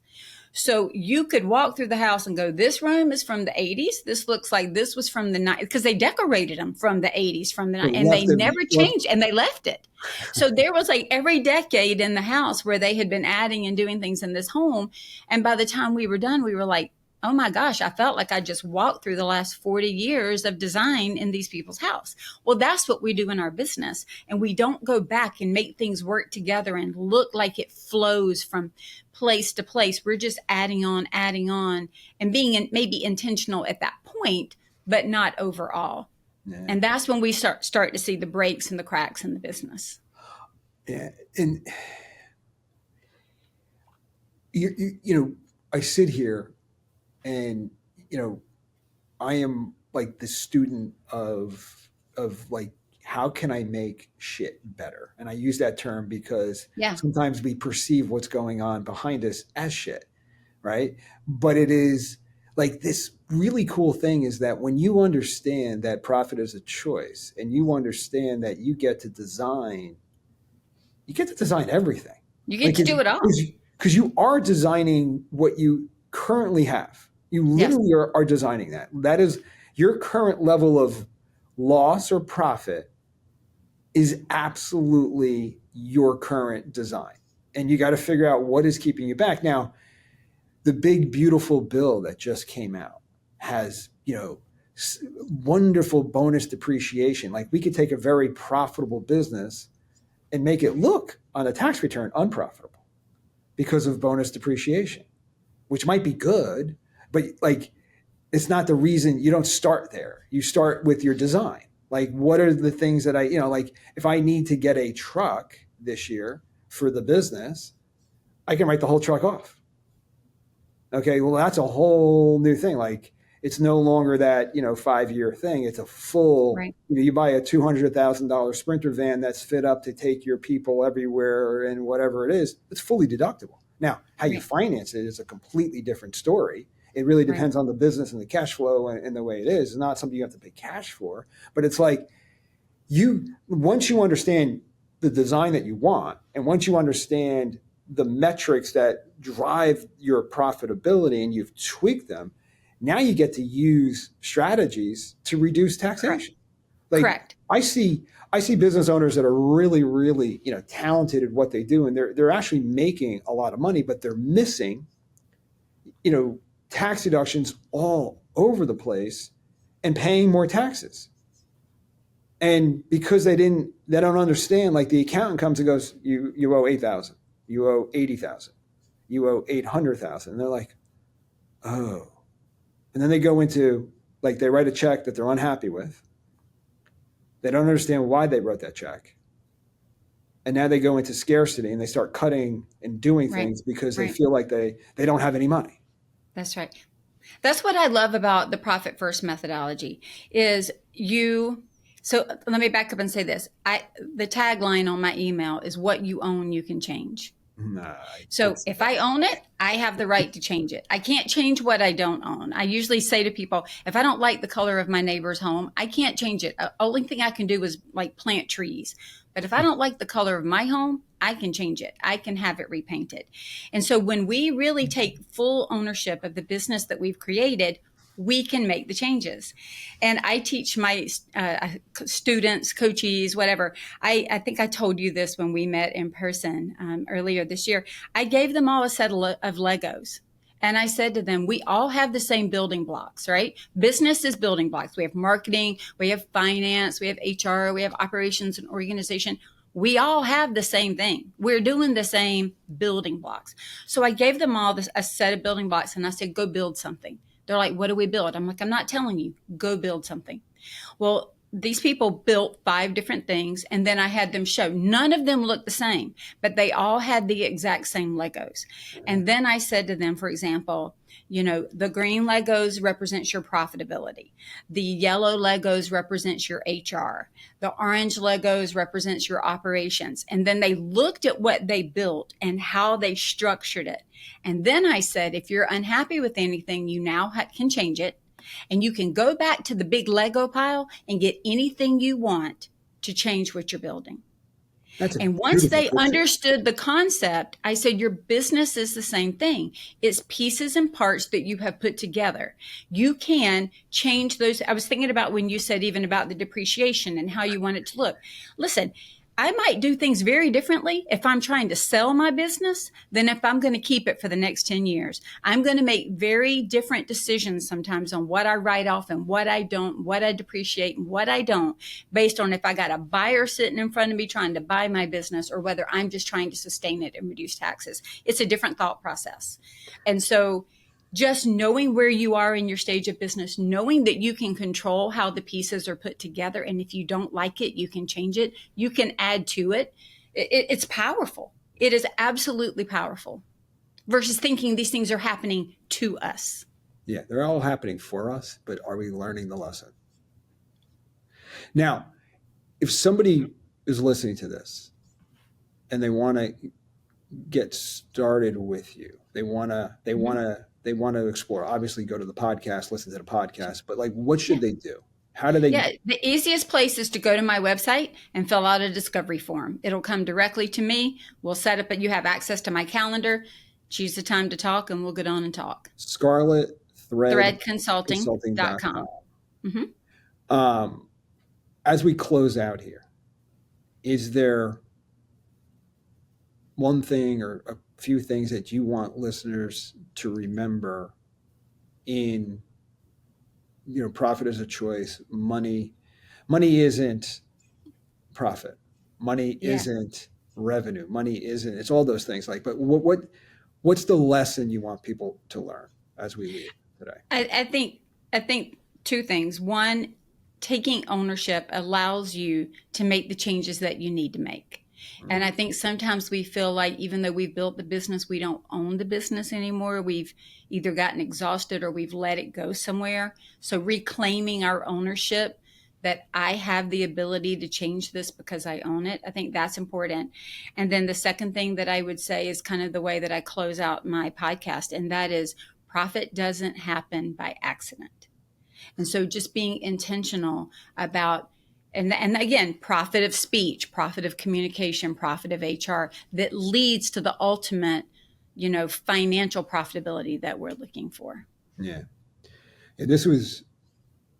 So you could walk through the house and go, this room is from the 80s. This looks like this was from the 90s, because they decorated them from the 80s, from the 90s, and they never changed, and they left it. So there was like every decade in the house where they had been adding and doing things in this home. And by the time we were done, we were like, oh my gosh, I felt like I just walked through the last 40 years of design in these people's house. Well, that's what we do in our business. And we don't go back and make things work together and look like it flows from place to place. We're just adding on, and being maybe intentional at that point, but not overall. Yeah. And that's when we start to see the breaks and the cracks in the business. Yeah. And, I sit here and, I am like the student of like, how can I make shit better? And I use that term because sometimes we perceive what's going on behind us as shit, right? But it is like, this really cool thing is that when you understand that profit is a choice, and you understand that you get to design everything. You get to do it all. Because you are designing what you currently have. You literally are designing that. That is your current level of loss or profit is absolutely your current design. And you got to figure out what is keeping you back. Now, the big, beautiful bill that just came out has, wonderful bonus depreciation. Like, we could take a very profitable business and make it look on a tax return unprofitable because of bonus depreciation, which might be good, but like, it's not the reason. You don't start there. You start with your design. Like, what are the things that like if I need to get a truck this year for the business, I can write the whole truck off. Okay, well, that's a whole new thing. Like, it's no longer that, 5-year thing. It's a full, right. You buy a $200,000 Sprinter van that's fit up to take your people everywhere and whatever it is, it's fully deductible. Now, how you finance it is a completely different story. It really depends on the business and the cash flow and the way it is. It's not something you have to pay cash for, but it's like once you understand the design that you want, and once you understand the metrics that drive your profitability and you've tweaked them, now you get to use strategies to reduce taxation. Correct. I see business owners that are really, really, talented at what they do, and they're actually making a lot of money, but they're missing, tax deductions all over the place and paying more taxes. And because they don't understand, like, the accountant comes and goes, you owe 8,000, you owe 80,000, you owe 800,000. And they're like, oh. And then they go into, like, they write a check that they're unhappy with. They don't understand why they wrote that check. And now they go into scarcity and they start cutting and doing things because they feel like they don't have any money. That's right. That's what I love about the profit first methodology is so let me back up and say this. The tagline on my email is, what you own, you can change. Nah, So if I own it, I have the right to change it. I can't change what I don't own. I usually say to people, if I don't like the color of my neighbor's home, I can't change it. The only thing I can do is like plant trees. But if I don't like the color of my home, I can change it. I can have it repainted. And so when we really take full ownership of the business that we've created, we can make the changes. And I teach my students, coachees, whatever. I think I told you this when we met in person earlier this year. I gave them all a set of Legos. And I said to them, we all have the same building blocks, right? Business is building blocks. We have marketing, we have finance, we have HR, we have operations and organization. We all have the same thing. We're doing the same building blocks. So I gave them all a set of building blocks and I said, go build something. They're like, what do we build? I'm like, I'm not telling you, go build something. Well, these people built 5 different things, and then I had them show. None of them looked the same, but they all had the exact same Legos. And then I said to them, for example, the green Legos represents your profitability. The yellow Legos represents your HR. The orange Legos represents your operations. And then they looked at what they built and how they structured it. And then I said, if you're unhappy with anything, you now can change it. And you can go back to the big Lego pile and get anything you want to change what you're building. And once they understood the concept, I said, your business is the same thing. It's pieces and parts that you have put together. You can change those. I was thinking about when you said even about the depreciation and how you want it to look. Listen, I might do things very differently if I'm trying to sell my business than if I'm going to keep it for the next 10 years. I'm going to make very different decisions sometimes on what I write off and what I don't, what I depreciate and what I don't, based on if I got a buyer sitting in front of me trying to buy my business or whether I'm just trying to sustain it and reduce taxes. It's a different thought process. And so just knowing where you are in your stage of business, knowing that you can control how the pieces are put together. And if you don't like it, you can change it. You can add to it. It's powerful. It is absolutely powerful versus thinking these things are happening to us. Yeah, they're all happening for us, but are we learning the lesson? Now, if somebody is listening to this and they want to get started with you, they want to explore, obviously go to the podcast, listen to the podcast, but like, what should they do? How do they? Yeah, the easiest place is to go to my website and fill out a discovery form. It'll come directly to me. We'll set up, you have access to my calendar, choose the time to talk, and we'll get on and talk. Scarlet threadconsulting.com. As we close out here, is there one thing or a few things that you want listeners to remember in, profit as a choice? Money isn't profit. Money isn't revenue. Money isn't, it's all those things but what's the lesson you want people to learn as we leave today? I think 2 things. One, taking ownership allows you to make the changes that you need to make. And I think sometimes we feel like even though we've built the business, we don't own the business anymore. We've either gotten exhausted or we've let it go somewhere. So reclaiming our ownership, that I have the ability to change this because I own it, I think that's important. And then the second thing that I would say is kind of the way that I close out my podcast, and that is profit doesn't happen by accident. And so just being intentional about and again, profit of speech, profit of communication, profit of HR that leads to the ultimate, financial profitability that we're looking for. Yeah. This was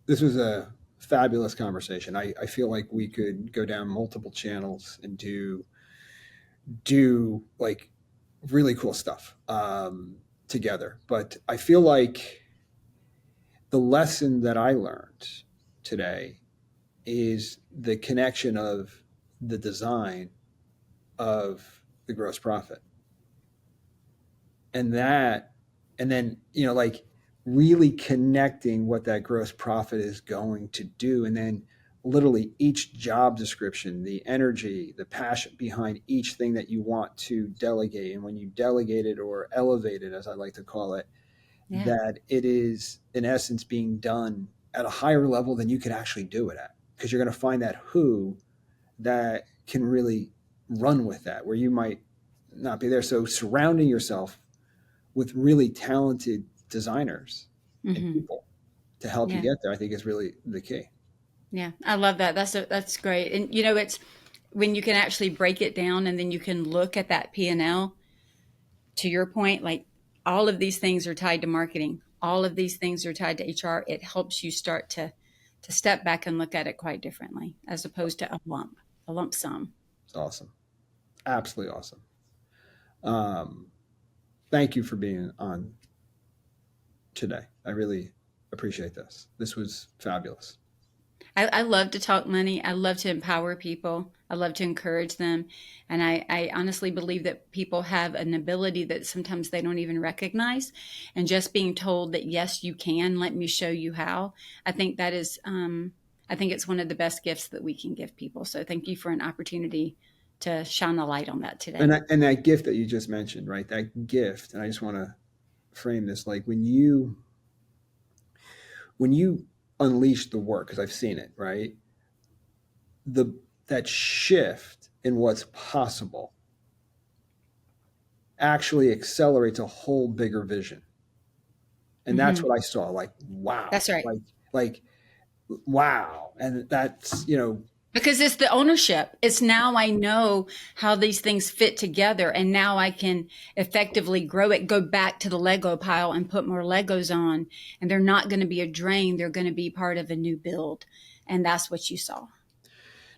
a fabulous conversation. I feel like we could go down multiple channels and do like really cool stuff together. But I feel like the lesson that I learned today is the connection of the design of the gross profit. And then, really connecting what that gross profit is going to do. And then literally each job description, the energy, the passion behind each thing that you want to delegate. And when you delegate it or elevate it, as I like to call it, that it is in essence being done at a higher level than you could actually do it at. Because you're going to find that who that can really run with that, where you might not be there. So surrounding yourself with really talented designers and people to help you Yeah. get there, I think is really the key. Yeah. I love that. That's great. And it's when you can actually break it down and then you can look at that P&L, to your point, like all of these things are tied to marketing. All of these things are tied to HR. It helps you start to step back and look at it quite differently as opposed to a lump sum. It's awesome. Absolutely awesome. Thank you for being on today. I really appreciate this. This was fabulous. I love to talk money. I love to empower people. I love to encourage them. And I honestly believe that people have an ability that sometimes they don't even recognize. And just being told that, yes, you can, let me show you how. I think that is, I think it's one of the best gifts that we can give people. So thank you for an opportunity to shine a light on that today. And that gift that you just mentioned, right? That gift, and I just want to frame this like when you unleash the work, because I've seen it, right? That shift in what's possible actually accelerates a whole bigger vision. And that's what I saw. Like, wow. That's right. Like, wow. And that's, because it's the ownership. It's now I know how these things fit together, and now I can effectively grow it, go back to the Lego pile and put more Legos on, and they're not going to be a drain. They're going to be part of a new build. And that's what you saw.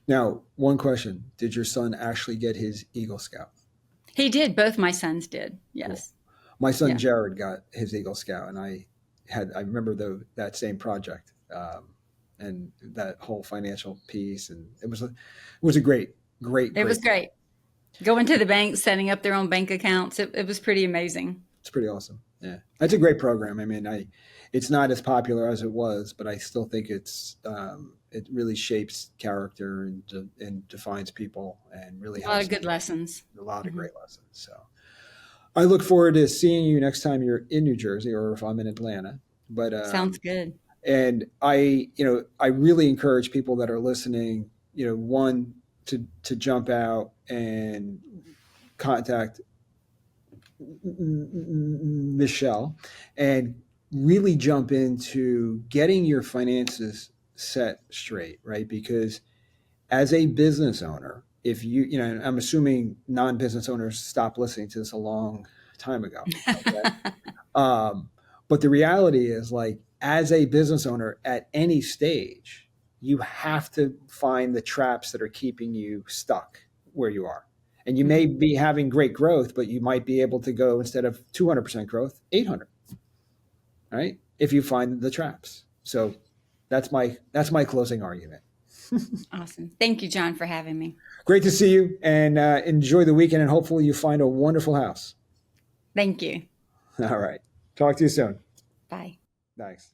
Now, one question. Did your son actually get his Eagle Scout? He did. Both my sons did. Yes. Cool. My son, Jared, got his Eagle Scout, and I remember that same project. And that whole financial piece, and it was a great. It was great. Going to the bank, setting up their own bank accounts. It was pretty amazing. It's pretty awesome. Yeah, that's a great program. I mean, it's not as popular as it was, but I still think it really shapes character and defines people, and really a lot of good lessons. A lot of great lessons. So, I look forward to seeing you next time you're in New Jersey, or if I'm in Atlanta. But sounds good. And I really encourage people that are listening, one, to jump out and contact Michele and really jump into getting your finances set straight, right? Because as a business owner, if I'm assuming non-business owners stopped listening to this a long time ago. Okay? But the reality is, like, as a business owner at any stage, you have to find the traps that are keeping you stuck where you are. And you may be having great growth, but you might be able to go, instead of 200% growth, 800, right? If you find the traps. So that's my closing argument. Awesome. Thank you, John, for having me. Great to see you, and enjoy the weekend, and hopefully you find a wonderful house. Thank you. All right. Talk to you soon. Bye. Thanks.